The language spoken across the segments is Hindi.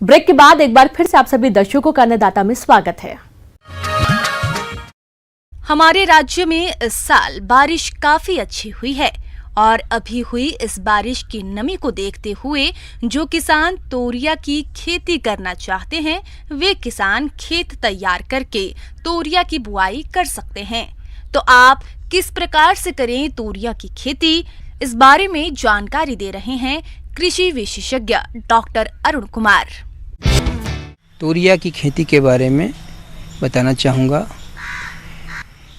ब्रेक के बाद एक बार फिर से आप सभी दर्शकों का अन्नदाता में स्वागत है। हमारे राज्य में इस साल बारिश काफी अच्छी हुई है और अभी हुई इस बारिश की नमी को देखते हुए जो किसान तोरिया की खेती करना चाहते हैं वे किसान खेत तैयार करके तोरिया की बुआई कर सकते हैं। तो आप किस प्रकार से करें तोरिया की खेती, इस बारे में जानकारी दे रहे हैं कृषि विशेषज्ञ डॉक्टर अरुण कुमार। तोरिया की खेती के बारे में बताना चाहूँगा।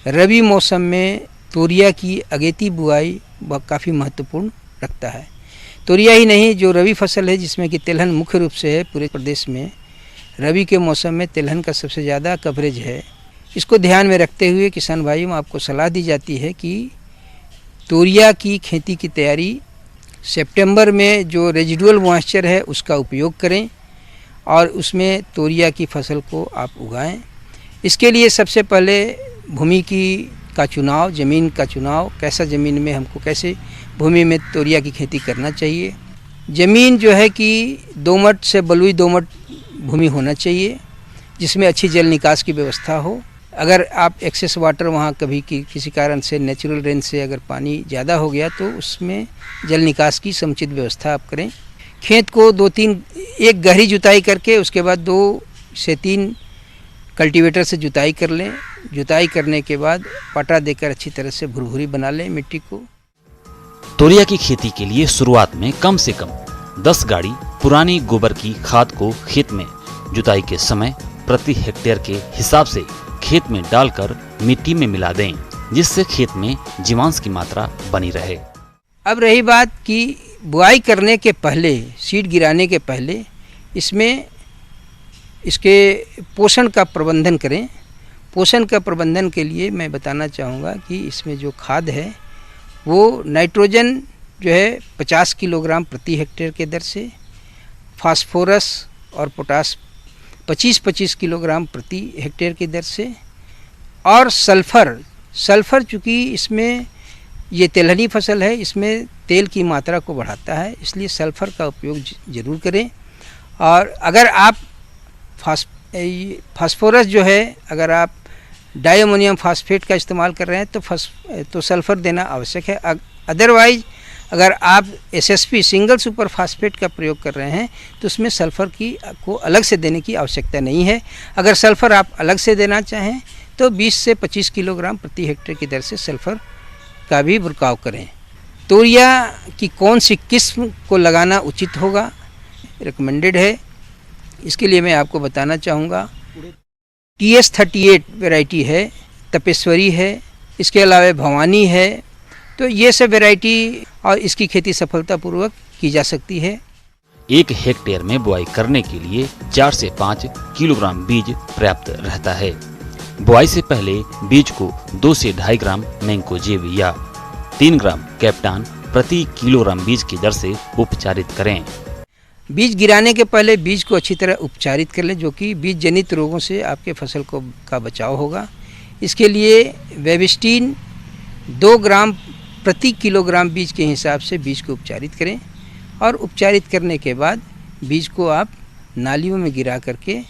रबी मौसम में तोरिया की अगेती बुआई काफ़ी महत्वपूर्ण रखता है। तोरिया ही नहीं, जो रबी फसल है जिसमें कि तिलहन मुख्य रूप से है, पूरे प्रदेश में रबी के मौसम में तिलहन का सबसे ज़्यादा कवरेज है। इसको ध्यान में रखते हुए किसान भाइयों आपको सलाह दी जाती है कि तोरिया की खेती की तैयारी सितंबर में जो रेजिडुअल मॉइस्चर है उसका उपयोग करें और उसमें तोरिया की फसल को आप उगाएं। इसके लिए सबसे पहले भूमि का चुनाव, ज़मीन का चुनाव, कैसा ज़मीन में हमको कैसे भूमि में तोरिया की खेती करना चाहिए। ज़मीन जो है कि दोमट से बलुई दोमट भूमि होना चाहिए जिसमें अच्छी जल निकास की व्यवस्था हो। अगर आप एक्सेस वाटर वहाँ कभी किसी कारण से नेचुरल रेन से अगर पानी ज़्यादा हो गया तो उसमें जल निकास की समुचित व्यवस्था आप करें। खेत को एक गहरी जुताई करके उसके बाद 2 से 3 कल्टीवेटर से जुताई कर लें। जुताई करने के बाद पटा देकर अच्छी तरह से भुरभुरी बना लें मिट्टी को। तोरिया की खेती के लिए शुरुआत में कम से कम 10 गाड़ी पुरानी गोबर की खाद को खेत में जुताई के समय प्रति हेक्टेयर के हिसाब से खेत में डालकर मिट्टी में मिला दें, जिससे खेत में जीवांश की मात्रा बनी रहे। अब रही बात कि बुआई करने के पहले, सीड गिराने के पहले इसके पोषण का प्रबंधन करें। पोषण का प्रबंधन के लिए मैं बताना चाहूँगा कि इसमें जो खाद है वो नाइट्रोजन जो है 50 किलोग्राम प्रति हेक्टेयर के दर से, फास्फोरस और पोटास 25-25 किलोग्राम प्रति हेक्टेयर की दर से, और सल्फ़र चूँकि इसमें ये तिलहनी फसल है, इसमें तेल की मात्रा को बढ़ाता है, इसलिए सल्फ़र का उपयोग ज़रूर करें। और अगर आप फास्फोरस जो है, अगर आप डायमोनियम फास्फेट का इस्तेमाल कर रहे हैं तो सल्फ़र देना आवश्यक है। अदरवाइज़ अगर आप एसएसपी सिंगल सुपर फास्फेट का प्रयोग कर रहे हैं तो उसमें सल्फ़र को अलग से देने की आवश्यकता नहीं है। अगर सल्फ़र आप अलग से देना चाहें तो 20 से 25 किलोग्राम प्रति हेक्टेयर की दर से सल्फ़र का भी छिड़काव करें। तोरिया की कौन सी किस्म को लगाना उचित होगा, रिकमेंडेड है, इसके लिए मैं आपको बताना चाहूँगा। TS38 वैरायटी है, तपेश्वरी है, इसके अलावा भवानी है। तो ये सब वैरायटी और इसकी खेती सफलतापूर्वक की जा सकती है। 1 हेक्टेयर में बुआई करने के लिए 4 से 5 किलोग्राम बीज पर्याप्त रहता है। बुआई से पहले बीज को 2 से 2.5 ग्राम मैंकोजेब या 3 ग्राम कैप्टान प्रति किलोग्राम बीज की दर से उपचारित करें। बीज गिराने के पहले बीज को अच्छी तरह उपचारित कर लें, जो कि बीज जनित रोगों से आपके फसल का बचाव होगा। इसके लिए वेबिस्टीन 2 ग्राम प्रति किलोग्राम बीज के हिसाब से बीज को उपचारित करें और उपचारित करने के बाद बीज को आप नालियों में गिरा करके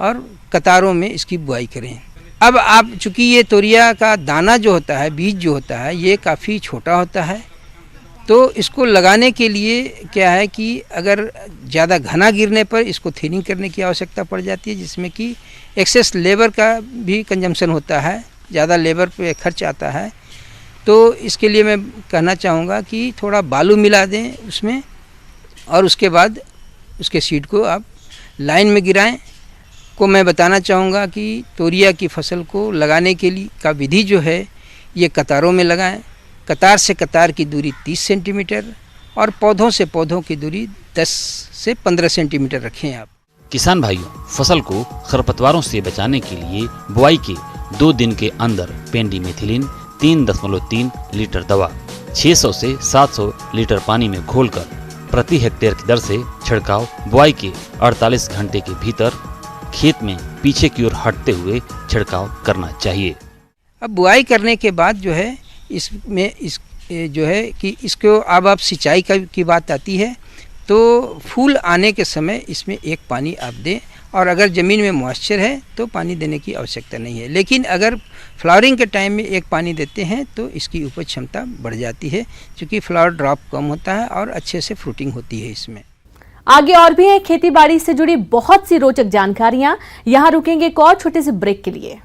और कतारों में इसकी बुआई करें। अब आप चूँकि ये तोरिया का दाना जो होता है, बीज जो होता है, ये काफ़ी छोटा होता है, तो इसको लगाने के लिए क्या है कि अगर ज़्यादा घना गिरने पर इसको थिनिंग करने की आवश्यकता पड़ जाती है, जिसमें कि एक्सेस लेबर का भी कंजम्पशन होता है, ज़्यादा लेबर पे खर्च आता है। तो इसके लिए मैं कहना चाहूँगा कि थोड़ा बालू मिला दें उसमें और उसके बाद उसके सीड को आप लाइन में गिराएं। को मैं बताना चाहूँगा कि तोरिया की फसल को लगाने के लिए का विधि जो है ये कतारों में लगाएं। कतार से कतार की दूरी 30 सेंटीमीटर और पौधों से पौधों की दूरी 10 से 15 सेंटीमीटर रखें आप। किसान भाइयों, फसल को खरपतवारों से बचाने के लिए बुआई के 2 दिन के अंदर पेंडिमेथिलिन 3.3 लीटर दवा 600 से 700 लीटर पानी में घोलकर प्रति हेक्टेयर की दर से छिड़काव बुआई के 48 घंटे के भीतर खेत में पीछे की ओर हटते हुए छिड़काव करना चाहिए। अब बुआई करने के बाद जो है इसमें जो है कि इसको अब आप सिंचाई की बात आती है तो फूल आने के समय इसमें एक पानी आप दें, और अगर ज़मीन में मॉइस्चर है तो पानी देने की आवश्यकता नहीं है। लेकिन अगर फ्लावरिंग के टाइम में एक पानी देते हैं तो इसकी उपज क्षमता बढ़ जाती है, क्योंकि फ्लावर ड्रॉप कम होता है और अच्छे से फ्रूटिंग होती है इसमें। आगे और भी है खेती बाड़ी से जुड़ी बहुत सी रोचक जानकारियां। यहाँ रुकेंगे एक और छोटे से ब्रेक के लिए।